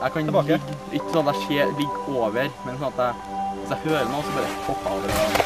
Jeg kan ligge, ikke sånn at jeg ligger over, men sånn at hvis jeg hører noe, så bare hopper jeg over.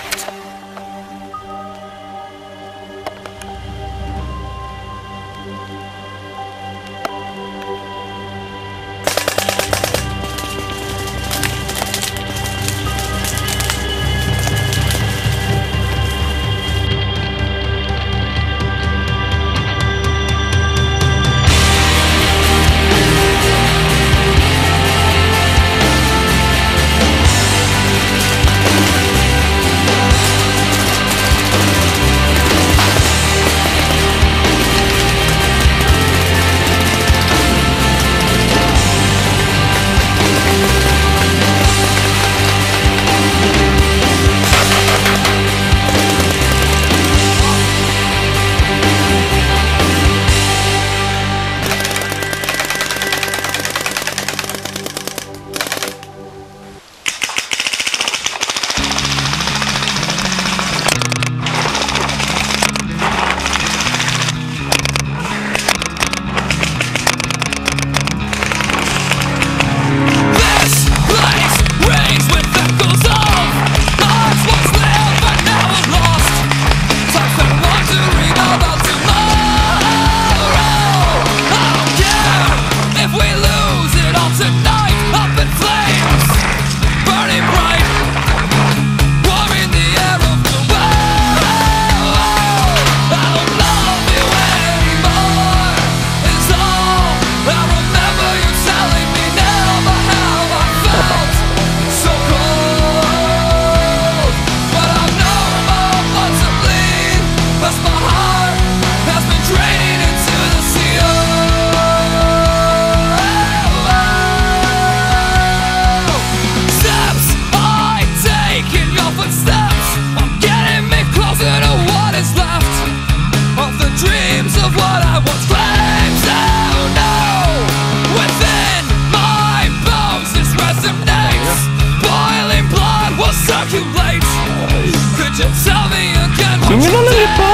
Synger du litt på?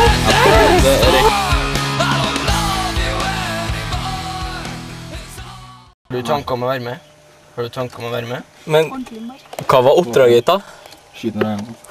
Har du tanker om å være med? Men hva var oppdraget ditt da? Skyt med deg.